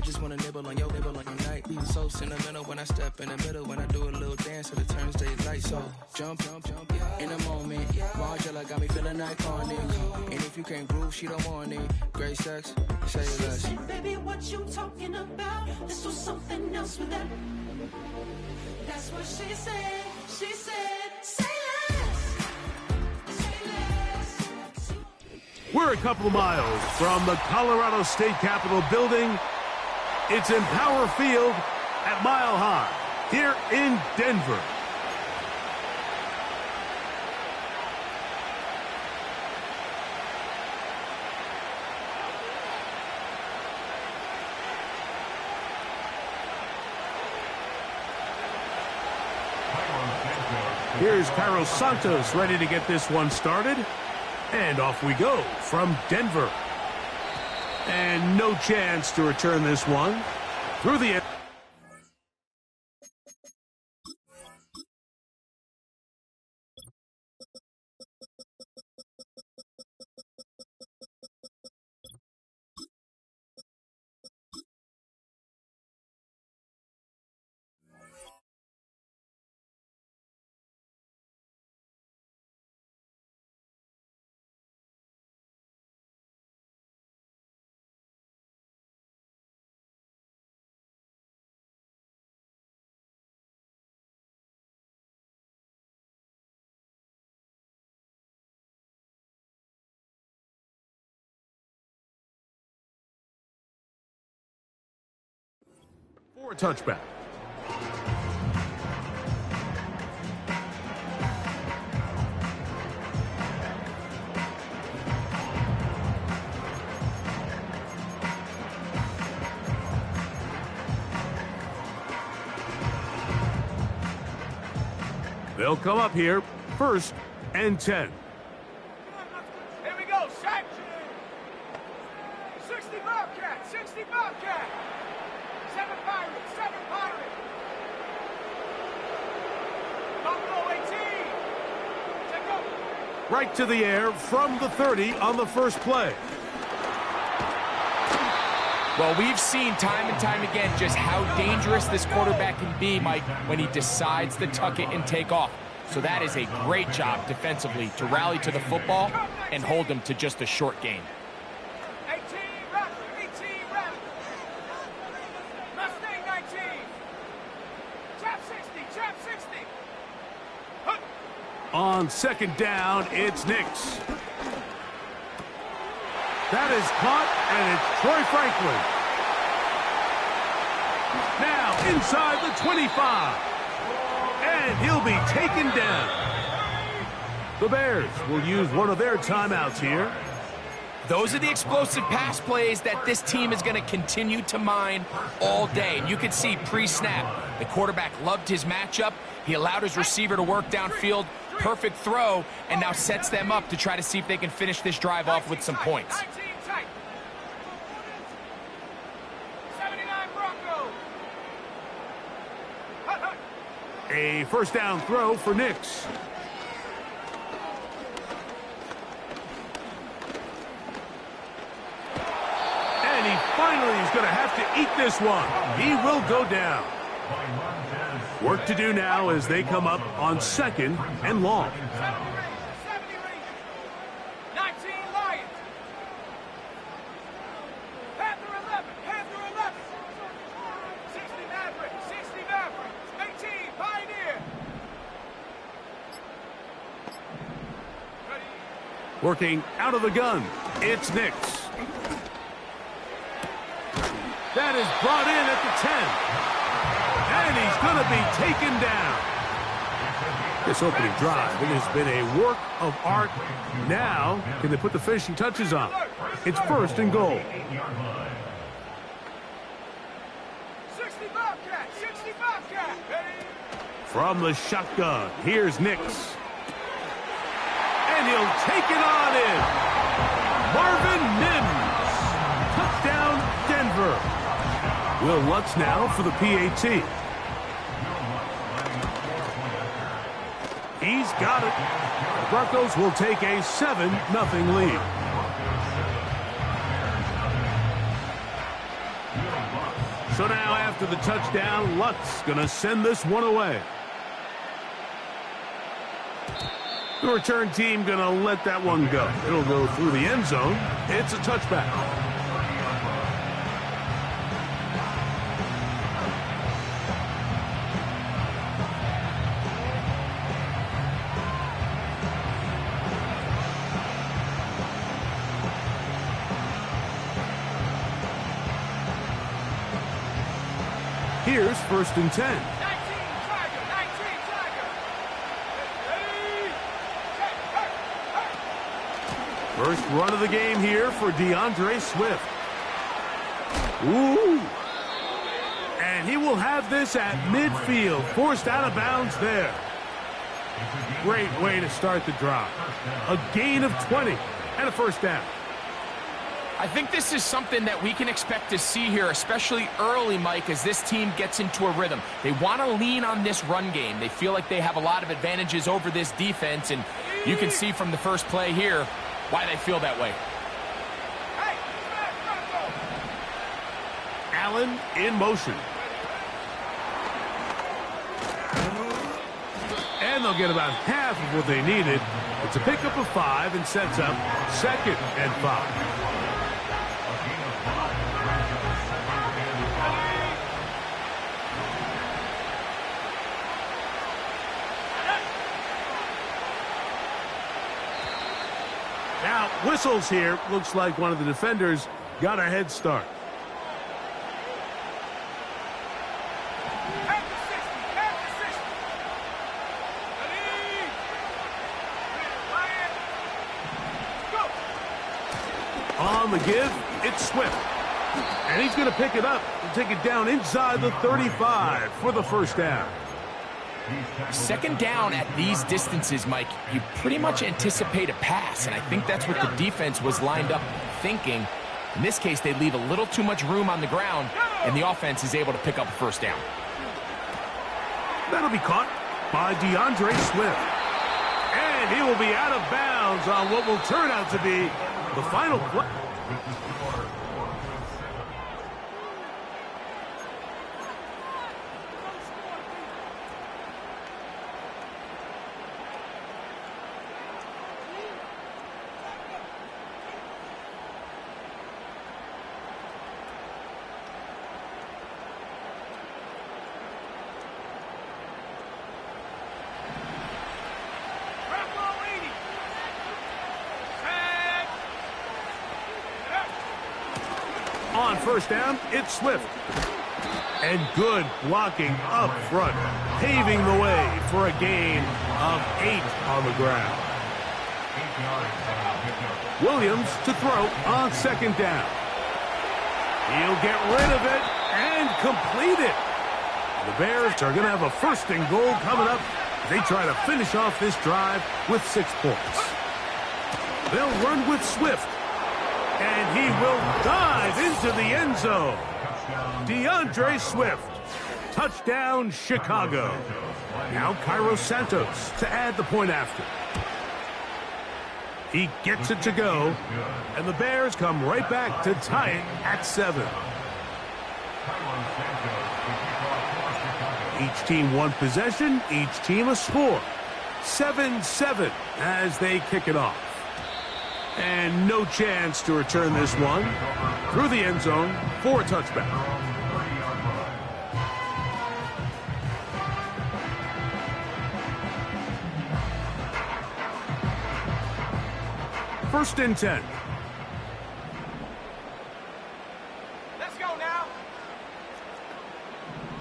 just wanna nibble on your night. Be so sentimental when I step in the middle. When I do a little dance till it turns daylight. So jump, in a moment. Margella got me feeling iconic. And if you can't groove, she don't want it. Great sex, say less. Baby, what you talking about? This was something else with that. That's what she said. She said, say less. Say less. We're a couple of miles from the Colorado State Capitol building. It's in Power Field at Mile High here in Denver. Here's Carlos Santos ready to get this one started. And off we go from Denver. And no chance to return this one through the end. For a touchback. They'll come up here, 1st and 10. Here we go, set. 60 Bobcat, 60 Bobcat. 7 Pirates, 7 Pirates. Buffalo 18. Take over. Right to the air from the 30 on the first play. Well, we've seen time and time again just how dangerous this quarterback can be, Mike, when he decides to tuck it and take off. So that is a great job defensively to rally to the football and hold him to just a short gain. 18 Raptors. Mustang 19. Chap 60, Chap 60. Hook. On 2nd down, it's Nix. That is caught, and it's Troy Franklin. Now inside the 25. And he'll be taken down. The Bears will use one of their timeouts here. Those are the explosive pass plays that this team is going to continue to mine all day. And you can see pre-snap, the quarterback loved his matchup. He allowed his receiver to work downfield. Perfect throw, and now sets them up to try to see if they can finish this drive off with some points. 19 tight. 79 Broncos. A 1st down throw for Nix. And he finally is going to have to eat this one. He will go down. Work to do now as they come up on 2nd and long. 70 Rangers. 19 Lions. Panther 11. 60 Mavericks. 18 Pioneer. Ready. Working out of the gun, it's Nix. That is brought in at the 10. And he's going to be taken down. This opening drive, it has been a work of art. Now, can they put the finishing touches on? It's 1st and goal. 60 Bobcat. 60 Bobcat. Ready. From the shotgun, here's Nix. And he'll take it on in. Marvin Mims. Touchdown, Denver. Will Lutz now for the PAT. He's got it. The Broncos will take a 7-0 lead. So now after the touchdown, Luck's going to send this one away. The return team going to let that one go. It'll go through the end zone. It's a touchback. Here's 1st and 10. 19 Tiger, 19 Tiger. Ready, set, First run of the game here for DeAndre Swift. Ooh. And he will have this at midfield, forced out of bounds there. Great way to start the drive. A gain of 20 and a 1st down. I think this is something that we can expect to see here, especially early, Mike, as this team gets into a rhythm. They want to lean on this run game. They feel like they have a lot of advantages over this defense, and you can see from the first play here why they feel that way. hey, Allen in motion. And they'll get about half of what they needed. It's a pickup of 5 and sets up 2nd and 5. Now, whistles here. Looks like one of the defenders got a head start. Half the 60. Ready, go. On the give, it's Swift. And he's going to pick it up and take it down inside the 35 for the 1st down. 2nd down at these distances, Mike, you pretty much anticipate a pass, and I think that's what the defense was lined up thinking. In this case, they leave a little too much room on the ground, and the offense is able to pick up a 1st down. That'll be caught by DeAndre Swift. And he will be out of bounds on what will turn out to be the final play. On 1st down, it's Swift. And good blocking up front, paving the way for a gain of 8 on the ground. Williams to throw on 2nd down. He'll get rid of it and complete it. The Bears are going to have a 1st and goal coming up. They try to finish off this drive with 6 points. They'll run with Swift. And he will dive into the end zone. DeAndre Swift. Touchdown, Chicago. Now Cairo Santos to add the point after. He gets it to go. And the Bears come right back to tie it at 7. Each team one possession, each team a score. 7-7 as they kick it off. And no chance to return this one through the end zone for a touchback. First and 10. Let's go now.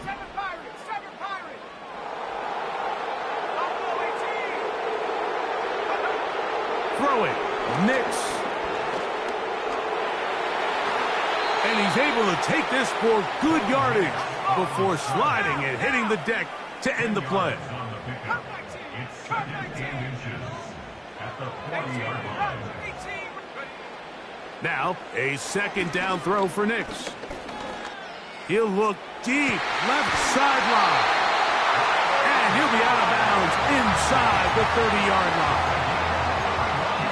7 Pirates, 7 Pirates. Throw it. Nix. And he's able to take this for good yardage before sliding and hitting the deck to end the play. Now, a 2nd down throw for Nix. He'll look deep, left sideline. And he'll be out of bounds inside the 30-yard line.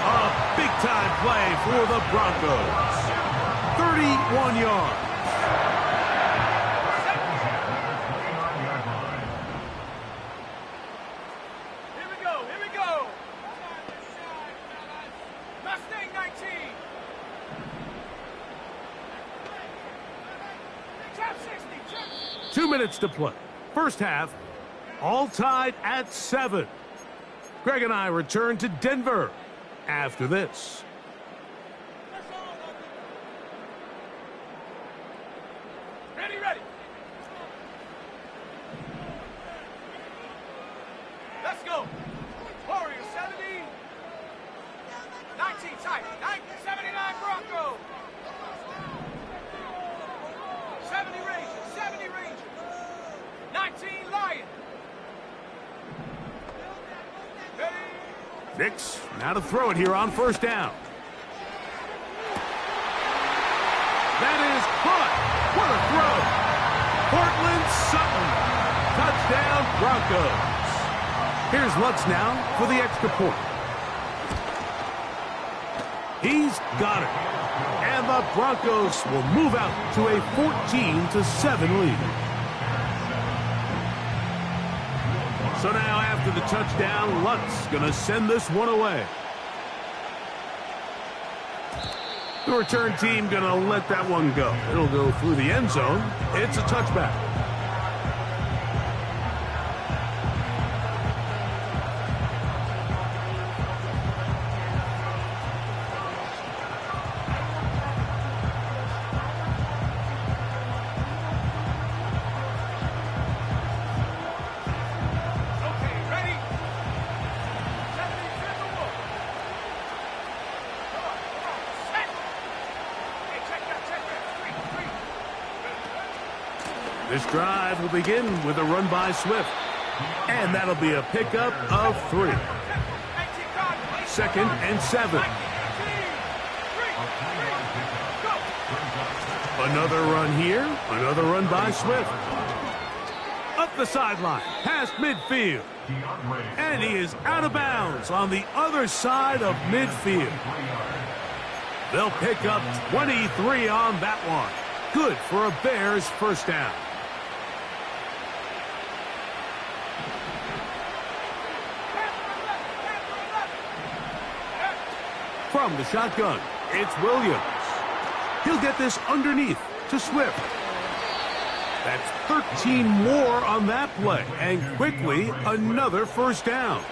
A big-time play for the Broncos. 31 yards. minutes to play. First half, all tied at 7. Greg and I return to Denver after this. Ready. Let's go. Warriors 70. 19 tight. 79 Broncos. 70 Rangers. 19 Lions. Nix, now to throw it here on first down. That is caught. What a throw. Portland Sutton. Touchdown Broncos. Here's Lutz now for the extra point. He's got it. And the Broncos will move out to a 14-7 lead. So now after the touchdown, Lutz going to send this one away. The return team going to let that one go. It'll go through the end zone. It's a touchback. This drive will begin with a run by Swift. And that'll be a pickup of 3. 2nd and 7. Another run here. Another run by Swift. Up the sideline. Past midfield. And he is out of bounds on the other side of midfield. They'll pick up 23 on that one. Good for a Bears first down. From the shotgun, it's Williams. He'll get this underneath to Swift. That's 13 more on that play, and quickly another first down.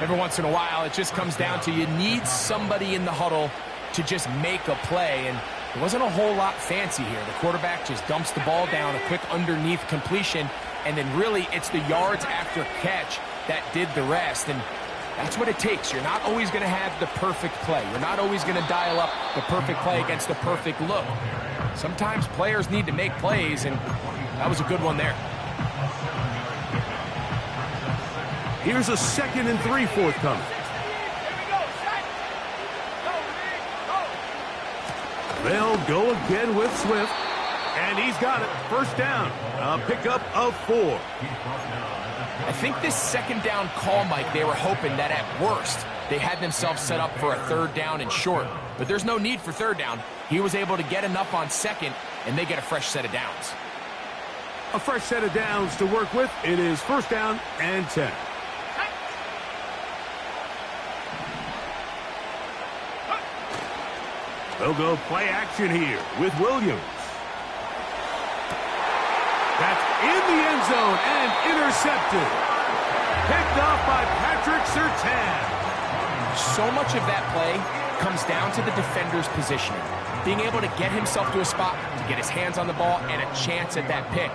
Every once in a while, it just comes down to you need somebody in the huddle to just make a play, and it wasn't a whole lot fancy here. The quarterback just dumps the ball down, a quick underneath completion, and then really it's the yards after catch that did the rest, and that's what it takes. You're not always going to have the perfect play. You're not always going to dial up the perfect play against the perfect look. Sometimes players need to make plays, and that was a good one there. Here's a 2nd and 3 forthcoming. They'll go again with Swift, and he's got it. First down, a pickup of 4. I think this 2nd down call, Mike, they were hoping that at worst they had themselves set up for a 3rd down and short. But there's no need for 3rd down. He was able to get enough on 2nd, and they get a fresh set of downs. A fresh set of downs to work with. It is first down and 10. They'll go play action here with Williams. That's in the end zone and intercepted. Picked off by Patrick Surtain. So much of that play comes down to the defender's positioning. Being able to get himself to a spot, to get his hands on the ball, and a chance at that pick.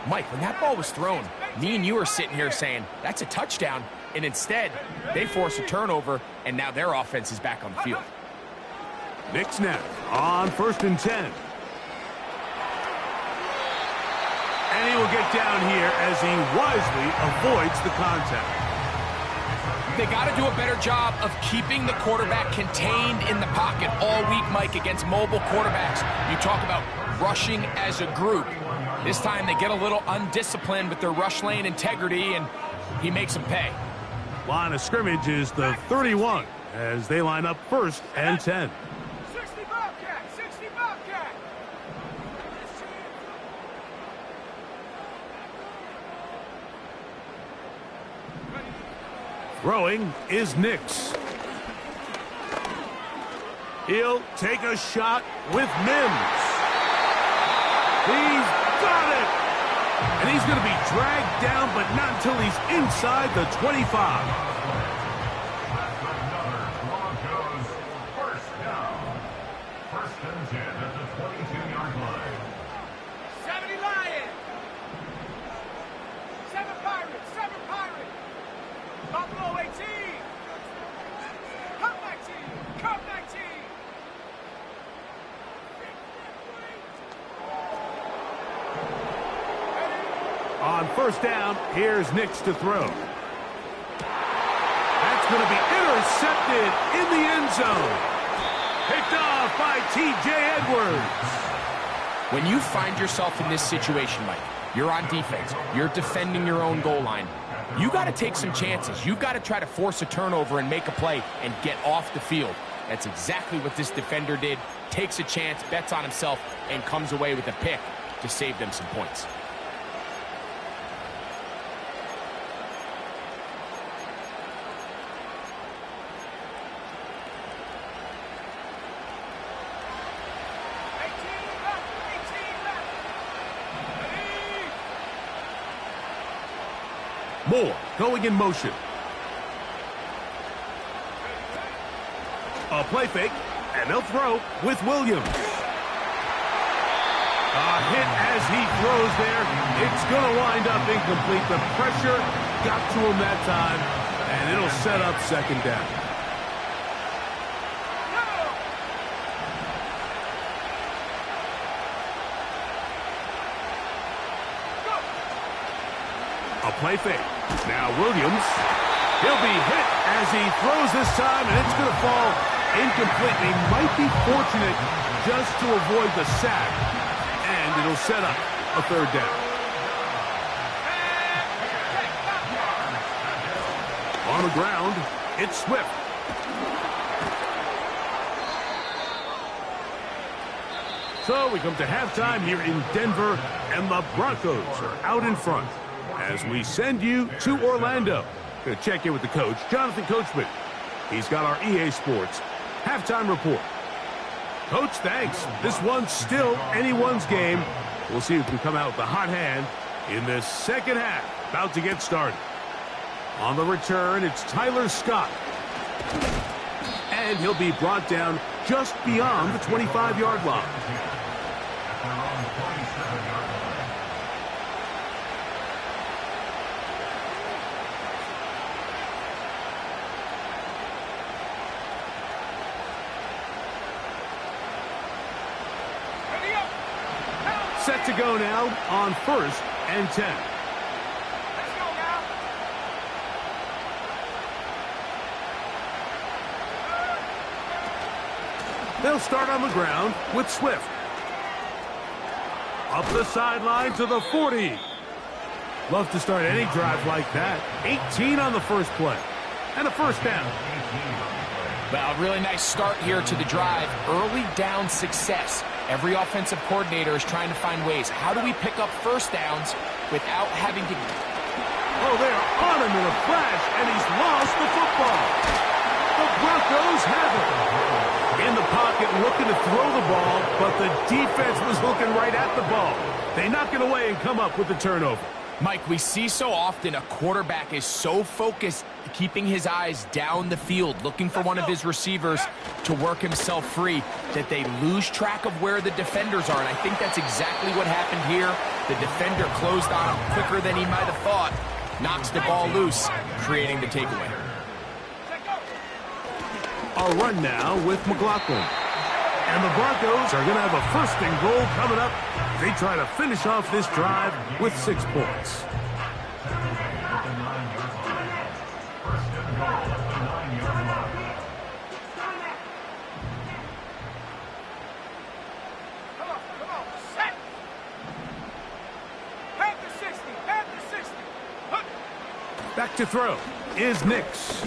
Mike, when that ball was thrown, me and you are sitting here saying, that's a touchdown. And instead, they force a turnover, and now their offense is back on the field. Nix now on 1st and 10. And he will get down here as he wisely avoids the contact. They got to do a better job of keeping the quarterback contained in the pocket all week, Mike, against mobile quarterbacks. You talk about rushing as a group. This time they get a little undisciplined with their rush lane integrity, and he makes them pay. Line of scrimmage is the 31 as they line up 1st and 10. 60 Bobcat, 60 Bobcat. Throwing is Nix. He'll take a shot with Mims. He's got it! And he's going to be dragged down, but not until he's inside the 25. On first down, here's Nix to throw. That's going to be intercepted in the end zone. Picked off by T.J. Edwards. When you find yourself in this situation, Mike, you're on defense, you're defending your own goal line, you got to take some chances. You've got to try to force a turnover and make a play and get off the field. That's exactly what this defender did. Takes a chance, bets on himself, and comes away with a pick to save them some points. Moore going in motion. A play fake, and they'll throw with Williams. A hit as he throws there. It's going to wind up incomplete. The pressure got to him that time, and it'll set up second down. A play fake. Now Williams. He'll be hit as he throws this time, and it's going to fall incomplete. He might be fortunate just to avoid the sack, and it'll set up a third down. On the ground, it's Swift. So we come to halftime here in Denver, and the Broncos are out in front as we send you to Orlando. Going to check in with the coach, Jonathan Coachman. He's got our EA Sports halftime report. Coach, thanks. This one's still anyone's game. We'll see who can come out with the hot hand in this second half. About to get started. On the return, it's Tyler Scott. And he'll be brought down just beyond the 25-yard line. Set to go now on 1st and 10. Let's go now. They'll start on the ground with Swift. Up the sideline to the 40. Love to start any drive like that. 18 on the first play. And a first down. Well, really nice start here to the drive. Early down success. Every offensive coordinator is trying to find ways. How do we pick up first downs without having to... Oh, they're on him in a flash, and he's lost the football. The Broncos have it. In the pocket, looking to throw the ball, but the defense was looking right at the ball. They knock it away and come up with the turnover. Mike, we see so often a quarterback is so focused, keeping his eyes down the field, looking for one of his receivers to work himself free, that they lose track of where the defenders are. And I think that's exactly what happened here. The defender closed on him quicker than he might have thought. Knocks the ball loose, creating the takeaway. A run now with McLaughlin. And the Broncos are going to have a first and goal coming up. They try to finish off this drive with 6 points. Back to throw is Nix.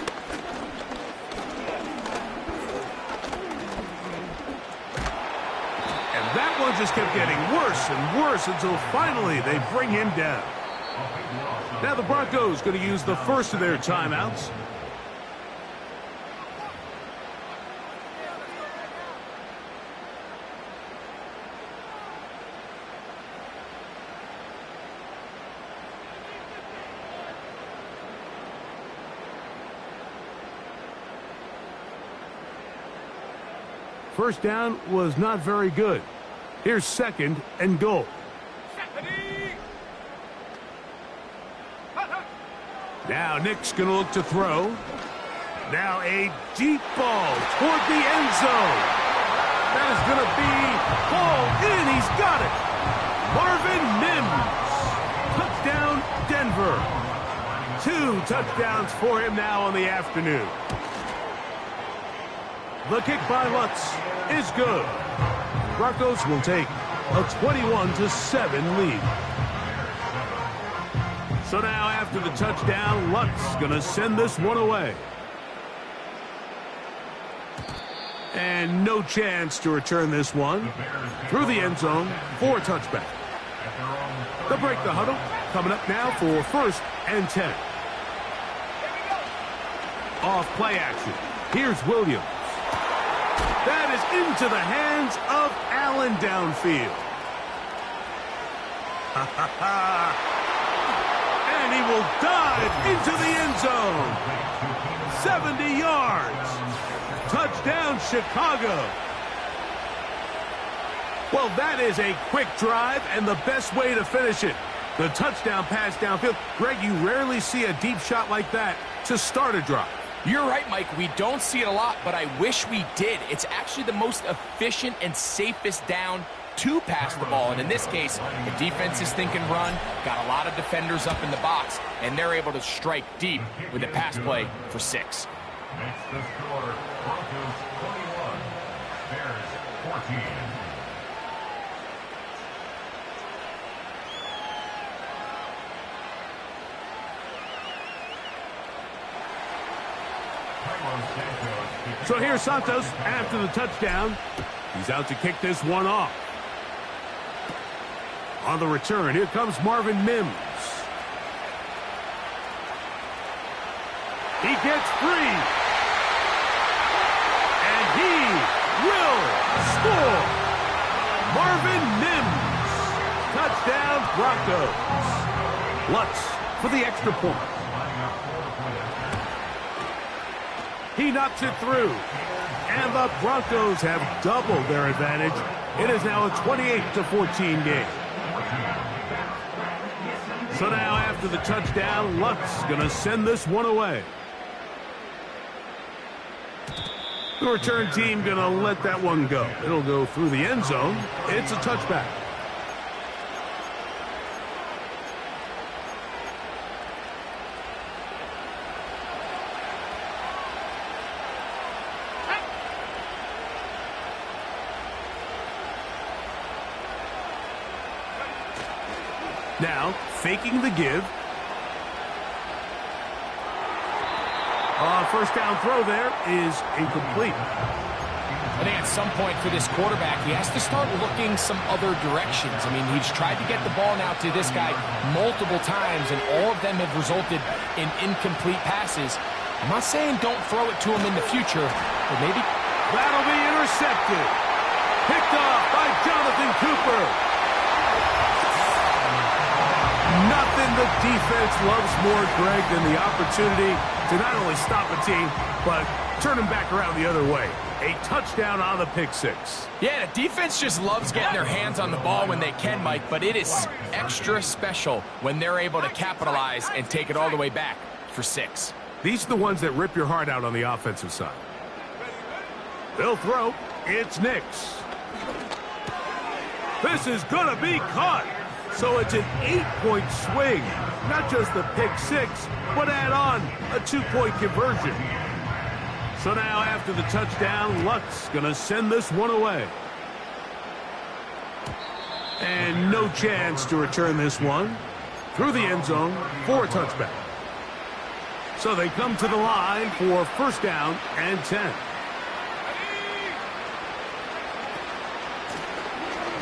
And that one just kept getting worse and worse until finally they bring him down. Now the Broncos going to use the first of their timeouts. First down was not very good. Here's 2nd and goal. Now Nick's going to look to throw. Now a deep ball toward the end zone. That is going to be hauled in. He's got it. Marvin Mims. Touchdown, Denver. 2 touchdowns for him now on the afternoon. The kick by Lutz is good. Broncos will take a 21-7 lead. So now after the touchdown, Lutz going to send this one away. And no chance to return this one through the end zone for a touchback. They'll break the huddle. Coming up now for 1st and 10. Off play action. Here's Williams. That is into the hands of Allen downfield. And he will dive into the end zone. 70 yards. Touchdown, Chicago. Well, that is a quick drive and the best way to finish it. The touchdown pass downfield. Greg, you rarely see a deep shot like that to start a drive. You're right, Mike. We don't see it a lot, but I wish we did. It's actually the most efficient and safest down to pass the ball. And in this case, the defense is thinking run, got a lot of defenders up in the box, and they're able to strike deep with a pass play for 6. Makes the score Broncos 21, Bears 14. So here's Santos after the touchdown. He's out to kick this one off. On the return, here comes Marvin Mims. He gets free. And he will score. Marvin Mims. Touchdown, Broncos. Lutz for the extra point. He knocks it through. And the Broncos have doubled their advantage. It is now a 28-14 game. So now after the touchdown, Lutz going to send this one away. The return team going to let that one go. It'll go through the end zone. It's a touchback. Now, faking the give. First down throw there is incomplete. I think at some point for this quarterback, he has to start looking some other directions. I mean, he's tried to get the ball now to this guy multiple times, and all of them have resulted in incomplete passes. I'm not saying don't throw it to him in the future, but maybe... That'll be intercepted. Picked off by Jonathan Cooper. Nothing the defense loves more, Greg, than the opportunity to not only stop a team, but turn them back around the other way. A touchdown on the pick 6. Yeah, the defense just loves getting their hands on the ball when they can, Mike, but it is extra special when they're able to capitalize and take it all the way back for 6. These are the ones that rip your heart out on the offensive side. They'll throw. It's Nix. This is going to be caught. So it's an 8-point swing. Not just the pick 6, but add on a 2-point conversion. So now after the touchdown, Lutz going to send this one away. And no chance to return this one through the end zone for a touchback. So they come to the line for first down and 10.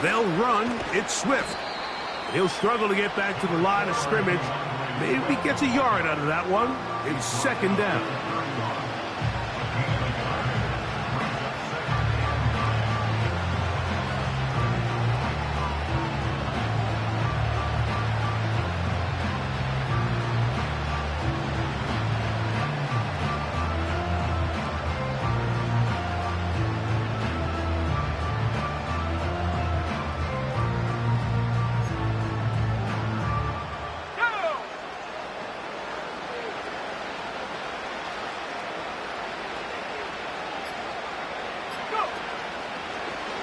They'll run. It's Swift. He'll struggle to get back to the line of scrimmage. Maybe gets a yard out of that one. It's second down.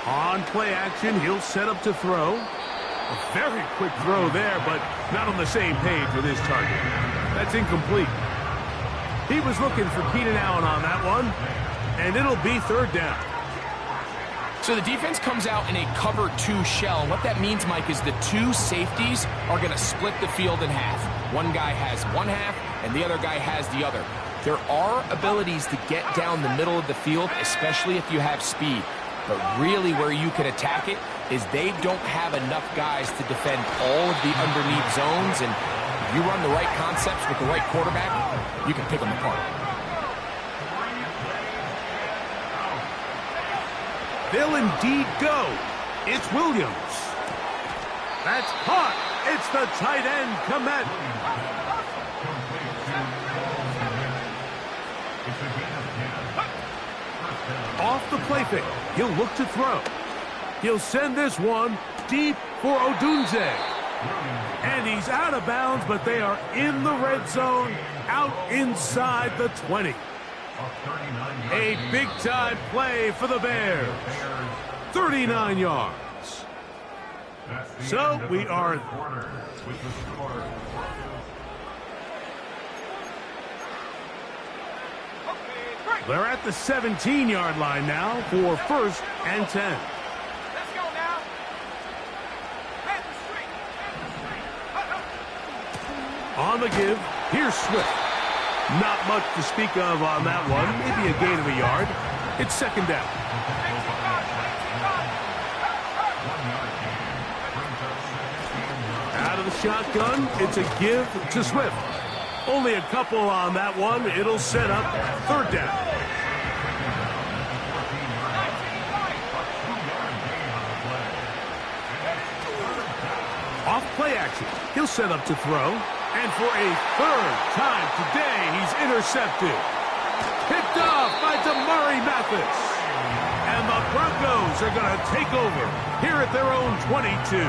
On play action, he'll set up to throw. A very quick throw there, but not on the same page with his target. That's incomplete. He was looking for Keenan Allen on that one, and it'll be third down. So the defense comes out in a cover 2 shell. What that means, Mike, is the 2 safeties are going to split the field in half. One guy has one half, and the other guy has the other. There are abilities to get down the middle of the field, especially if you have speed. But really where you can attack it is they don't have enough guys to defend all of the underneath zones, and if you run the right concepts with the right quarterback, you can pick them apart. They'll indeed go. It's Williams. That's caught. It's the tight end, Komet. Off the play fake. He'll look to throw. He'll send this one deep for Odunze. And he's out of bounds, but they are in the red zone, out inside the 20. A big-time play for the Bears. 39 yards. So we are... They're at the 17-yard line now for 1st and 10. Let's go now. Head the street. On the give, here's Swift. Not much to speak of on that one. Maybe a gain of a yard. It's 2nd down. Out of the shotgun, it's a give to Swift. Only a couple on that one. It'll set up 3rd down. Off play action. He'll set up to throw. And for a 3rd time today, he's intercepted. Picked off by Damari Mathis. And the Broncos are going to take over here at their own 22.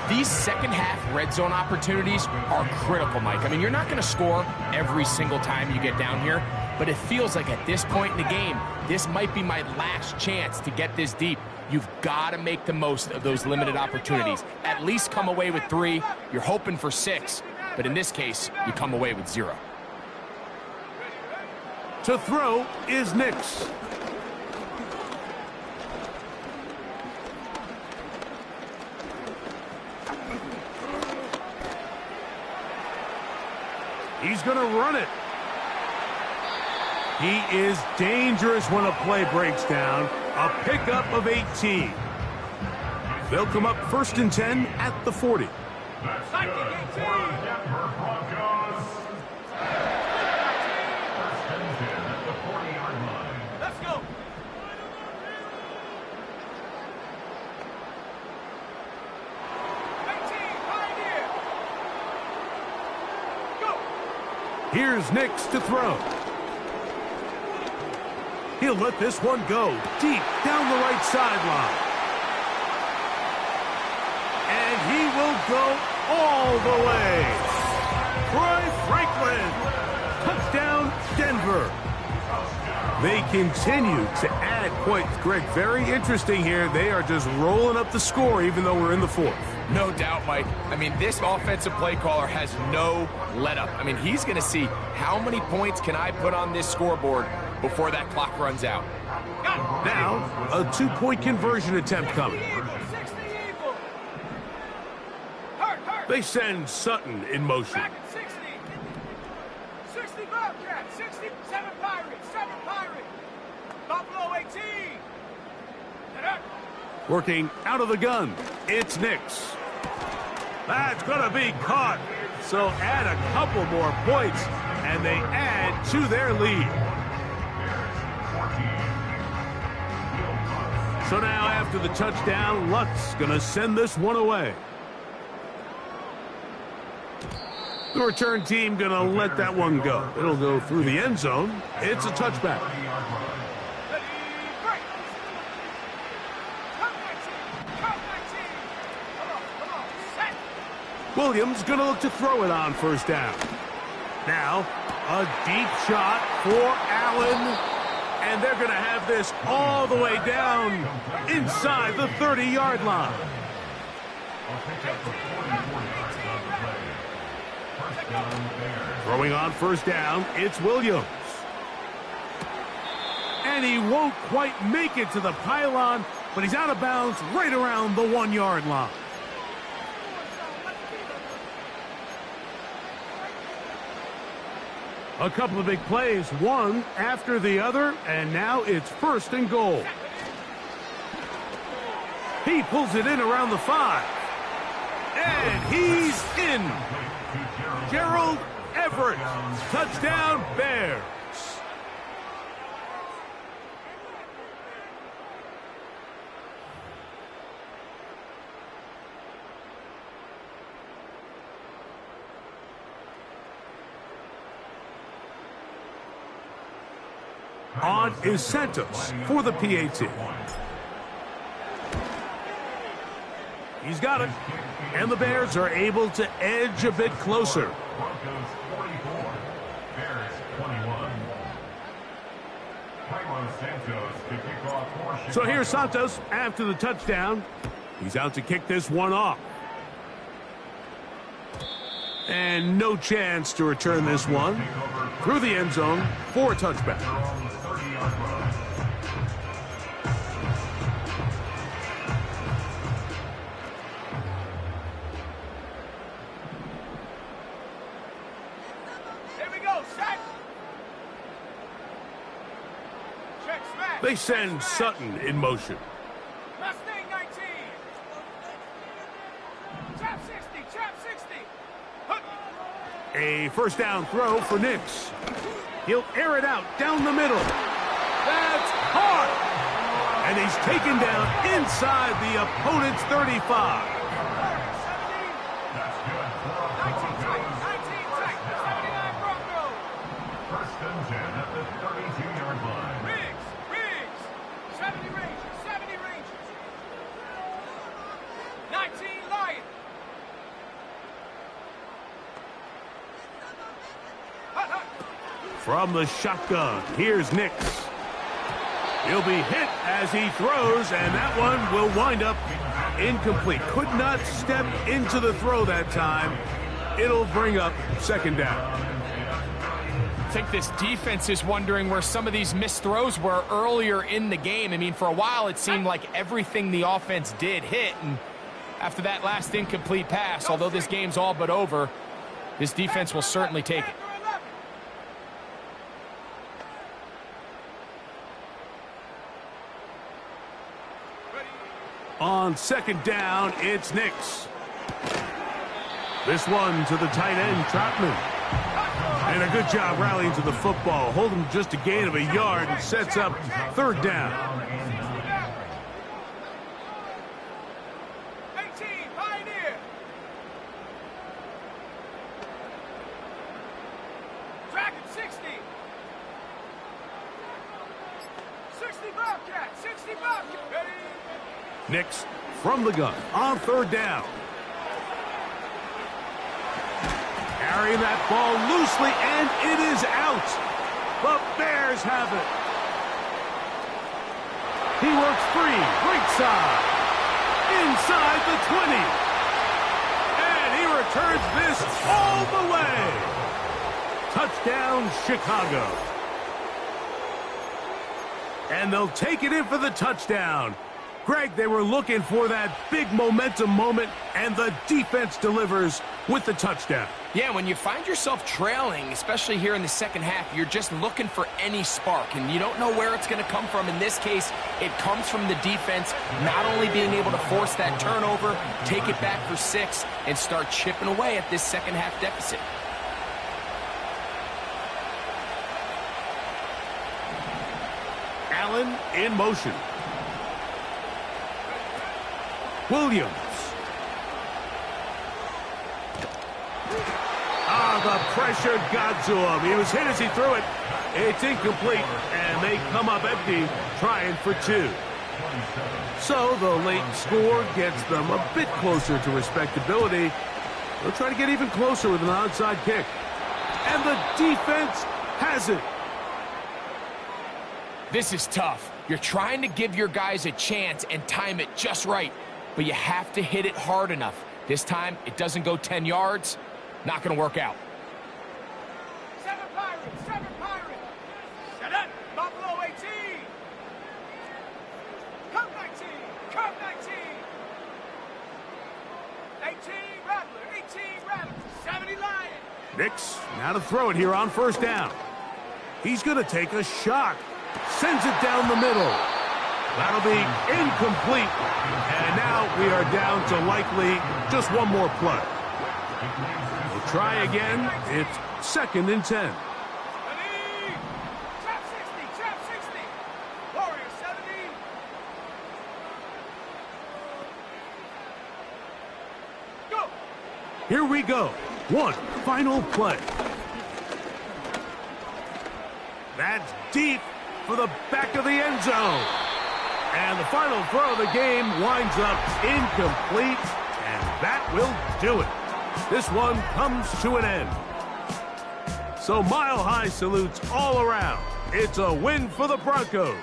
These second-half red zone opportunities are critical, Mike. I mean, you're not going to score every single time you get down here, but it feels like at this point in the game, this might be my last chance to get this deep. You've got to make the most of those limited opportunities. At least come away with 3. You're hoping for 6, but in this case, you come away with 0. To throw is Nix. He's going to run it. He is dangerous when a play breaks down. A pickup of 18. They'll come up 1st and 10 at the 40. Let's go. Here's Nix to throw. He'll let this one go deep down the right sideline. And he will go all the way. Troy Franklin. Touchdown, Denver. They continue to add points. Greg, very interesting here. They are just rolling up the score even though we're in the 4th. No doubt, Mike. I mean, this offensive play caller has no let-up. I mean, he's going to see how many points can I put on this scoreboard before that clock runs out. Now, a 2-point conversion attempt coming. They send Sutton in motion. Back at 60. 60 Bobcats. 67 Pirates. 7 Pirates. Buffalo 18. Working out of the gun. It's Nix. That's going to be caught. So add a couple more points, and they add to their lead. So now after the touchdown, Luck's going to send this one away. The return team going to let that one go. It'll go through the end zone. It's a touchback. Williams going to look to throw it on 1st down. Now, a deep shot for Allen. And they're going to have this all the way down inside the 30-yard line. Throwing on first down, it's Williams. And he won't quite make it to the pylon, but he's out of bounds right around the 1-yard line. A couple of big plays, one after the other, and now it's 1st and goal. He pulls it in around the 5. And he's in. Gerald Everett. Touchdown, Bears. On is Santos for the PAT. He's got it. And the Bears are able to edge a bit closer. Broncos 44, Bears 21. Santos to kick off for Chicago. So here's Santos after the touchdown. He's out to kick this one off. And no chance to return this one through the end zone for a touchback. They send Sutton in motion. Mustang 19. Trap 60, trap 60. A first down throw for Nix. He'll air it out down the middle. That's hard. And he's taken down inside the opponent's 35. That's good for 19 tight, 79 Broncos. 1st and 10 at the 32-yard line. 70 Rangers, 70 Rangers. 19 Lions. From the shotgun, here's Nix. He'll be hit as he throws, and that one will wind up incomplete. Could not step into the throw that time. It'll bring up 2nd down. I think this defense is wondering where some of these missed throws were earlier in the game. I mean, for a while, it seemed like everything the offense did hit. And after that last incomplete pass, although this game's all but over, this defense will certainly take it. On 2nd down, it's Nix. This one to the tight end, Trotman. And a good job rallying to the football. Hold him just a gain of a yard and sets up 3rd down. 18, Pioneer. Dragon 60. 60 Bobcat, 60 Bobcat. Ready? Nix from the gun on 3rd down. Carrying that ball loosely, and it is out. The Bears have it. He works free, right side, inside the 20. And he returns this all the way. Touchdown, Chicago. And they'll take it in for the touchdown. Greg, they were looking for that big momentum moment, and the defense delivers with the touchdown. Yeah, when you find yourself trailing, especially here in the second half, you're just looking for any spark, and you don't know where it's going to come from. In this case, it comes from the defense not only being able to force that turnover, take it back for 6, and start chipping away at this second half deficit. Allen in motion. Williams. The pressure got to him. He was hit as he threw it. It's incomplete, and they come up empty, trying for 2. So the late score gets them a bit closer to respectability. They'll try to get even closer with an onside kick. And the defense has it. This is tough. You're trying to give your guys a chance and time it just right, but you have to hit it hard enough. This time, it doesn't go 10 yards. Not going to work out. 7 Pirates, 7 Pirates. Set up, Buffalo 18. Come 19, come 19. 18 Rattler, 18 Rattler, 70 Lion. Nix, now to throw it here on first down. He's going to take a shot. Sends it down the middle. That'll be incomplete. And now we are down to likely just one more play. We'll try again. It's 2nd and 10. Trap 60, trap 60. Warrior 70. Go. Here we go. One final play. That's deep for the back of the end zone. And the final throw of the game winds up incomplete, and that will do it. This one comes to an end. So mile-high salutes all around. It's a win for the Broncos.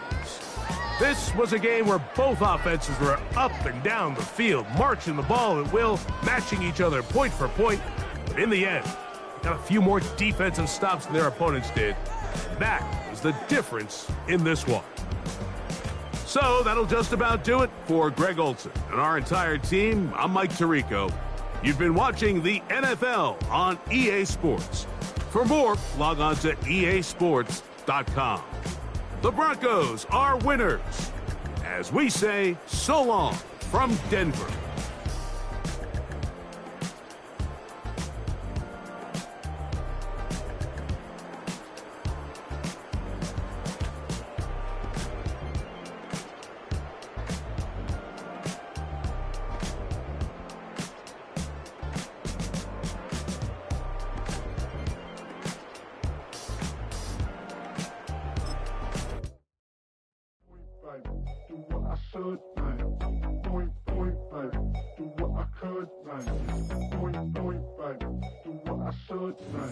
This was a game where both offenses were up and down the field, marching the ball at will, matching each other point for point. But in the end, got a few more defensive stops than their opponents did. That was the difference in this one. So that'll just about do it for Greg Olson and our entire team. I'm Mike Tirico. You've been watching the NFL on EA Sports. For more, log on to easports.com. The Broncos are winners. As we say, so long from Denver. Do what I should, man. Point, baby. Do what I could, man. Point, baby. Do what I should, man.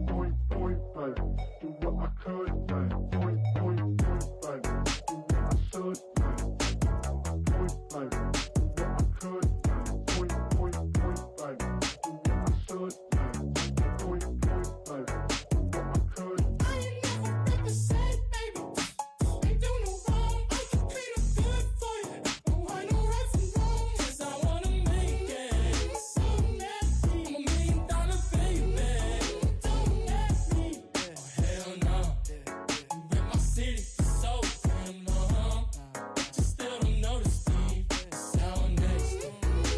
Point, baby. Do what I could, man. Point, baby. Do what I should, man. Point, baby. Do what I could, man. Point, baby. Do what I should, man. Point, baby. Do what I could. I ain't never represent, baby. Ain't do no wrong. I can clean up good for you. No, I know right from wrong. 'Cause I wanna make it. So nasty. I'm $1 million baby. Don't ask me. Oh, hell no. You rip my city so damn long. But you still don't notice, Steve. Sound next.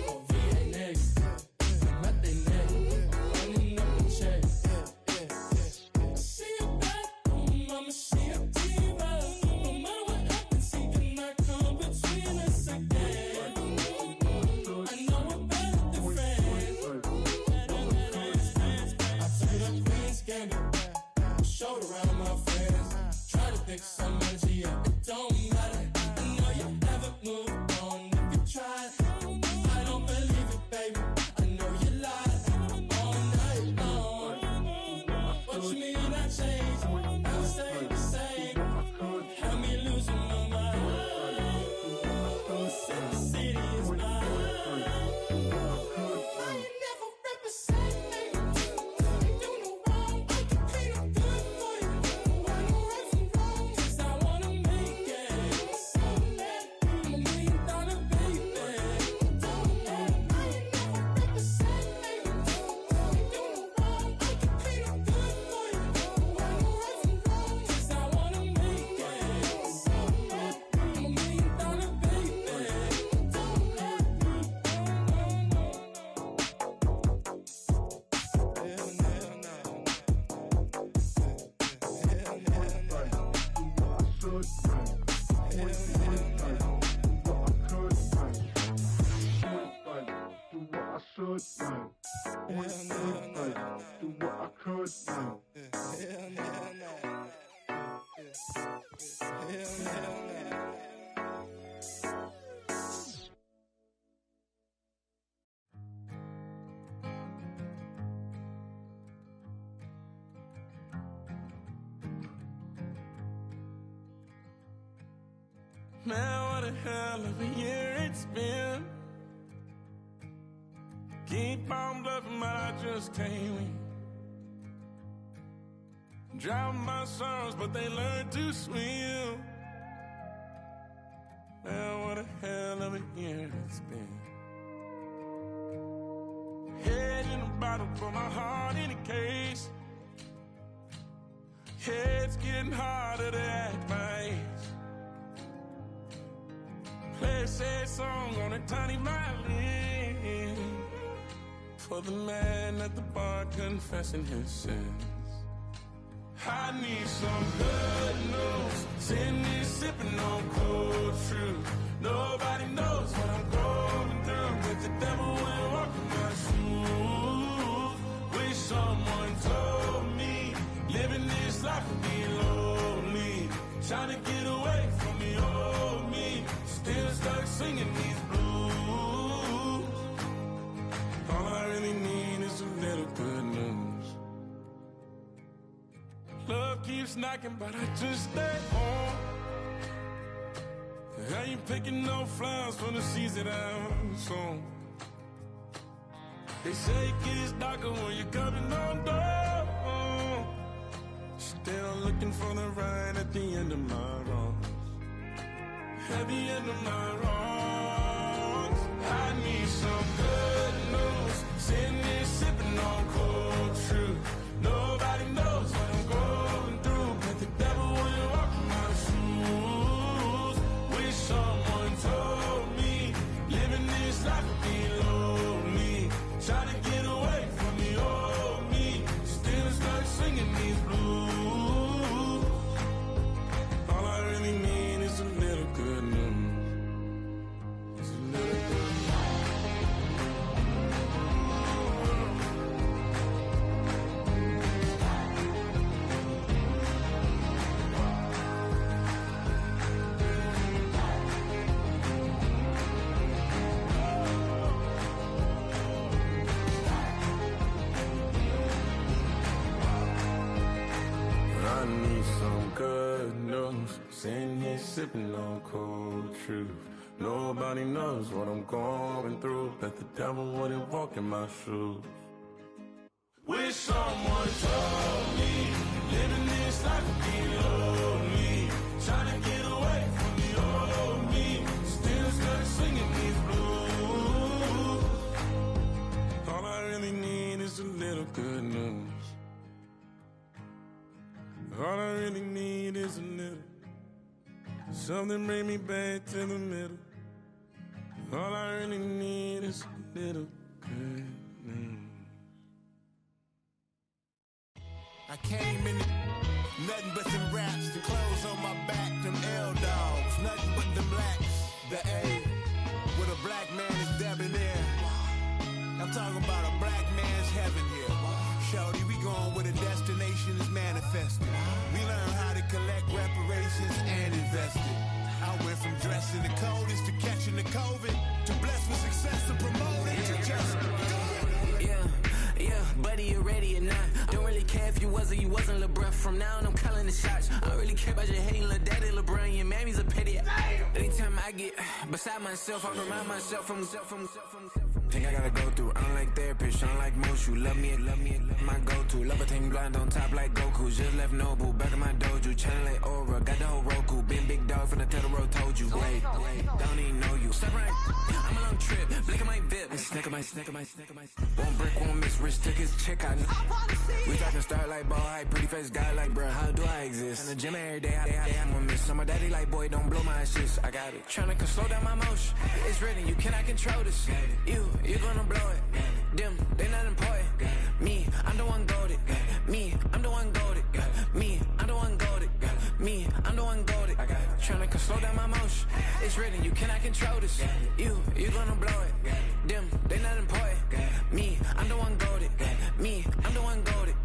Oh, VA next. I'm at they neck. Running up the check. See you back home, I'ma see a diva. No matter what happens, he cannot come between us again. I know we're better than friends. I took up Queen's Gambit, showed around my friends. Try to pick some energy up, it don't matter. I know you haven't moved on if you tried. I don't believe it, baby. I know you lied all night long. What you mean I changed? I stay the same. Had me losing my mind. Said the city is mine. I ain't never represent, baby. Ain't do no wrong. I can clean up good for you. I know right from wrong. 'Cause I wanna make it. So mad. I'm $1 million baby. Don't ask. I ain't never represent, baby. Ain't do no wrong. I can clean up good for you. I know right from wrong. 'Cause I wanna make it. So mad. I'm $1 million baby. Don't ask me. Man, what a hell of a year it's been. Keep on bluffing, but I just can't win. Drown my sorrows, but they learn to swim. Man, what a hell of a year it's been. Head in a bottle, put my heart in a case. It's getting harder to act my age. Play a sad song on a tiny violin for the man at the bar confessing his sins. I need some good news. Sitting here sipping on cold truth. Nobody knows what I'm going through, but the devil will walk in my shoes. Wish someone told me living this life would be lonely. Trying to get away from the old me. Still stuck singing these blues. All I really need is a little good news. Love keeps knocking, but I just stay home. I ain't picking no flowers from the seeds that I'm sown. They say it gets darker when you're coming on door. Still looking for the right at the end of my wrongs. At the end of my wrongs. I need some good news. Sitting here sipping on cold truth. Nobody knows what I'm going through, but the devil will walk in my shoes. Wish someone told me living this life would be lonely. Trying to get away from the old me. Still stuck singing these blues. All I really need is a little good news. It's a little good news. I need some good news. Sitting here sipping on cold truth. Nobody knows what I'm going through, but the devil wouldn't walk in my shoes. Wish someone told me living this life would be lonely. Trying to get away from the old me. Still stuck singing these blues. All I really need is a little good news. All I really need is a little. Something bring me back to the middle. All I really need is a little good news. I came in nothing but them raps, the clothes on my back, them L-dogs, nothing but them blacks. The A, with a black man is debonair. I'm talking about a black man's heaven here. Shorty, we going where the destination is manifested. We learn how to collect reparations and invest it. I went from dressing the coldest to catching the COVID, to blessed with success to promote it, to just do it. Yeah, buddy, you ready or not? Don't really care if you was or you wasn't LeBron. From now on, I'm calling the shots. I don't really care about your hating little daddy, LeBron. Your mammy's a pity. Anytime I get beside myself, I remind myself from. Think I gotta go through. I don't like therapists, I don't like most. You love me, my go-to. Love a thing blind on top like Goku. Just left Noble, back in my dojo. Channel like Aura, got the whole Roku. Been big dog from the Tether Road, told you. Wait, don't even know you. Step right, I'm a long trip. Blick of my bib. Snick of my. One brick, one miss. Rich took his chick, I know. We talking start like ball hype, pretty face guy like, bruh, how do I exist? In the gym every day, I'm gonna miss. So my daddy like, boy, don't blow my assist. I got it. Tryna slow down my motion. It's written, you cannot control this. You gonna blow it. Them, they not important. Me, I'm the one goated. Me, I'm the one goated. Me, I'm the one goated. Me, I'm the one goated. Tryna slow down my motion. It's written, you cannot control this. You gonna blow it. Them, they not important. Me, I'm the one goated. Me, I'm the one goated.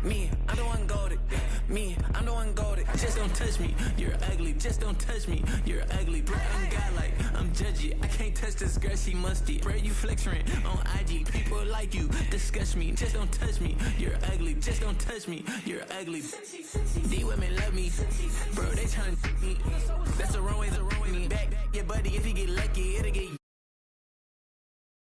Me, I'm the one goated. Me, I'm the one goated. I just don't touch me. You're ugly, just don't touch me. You're ugly, bro. I'm godlike, I'm judgy. I can't touch this girl, she musty. Bro, you flexing on IG. People like you disgust me. Just don't touch me. You're ugly, just don't touch me. You're ugly. These women love me, bro. They tryna me. That's the wrong way to me. Back your buddy if he get lucky, it'll get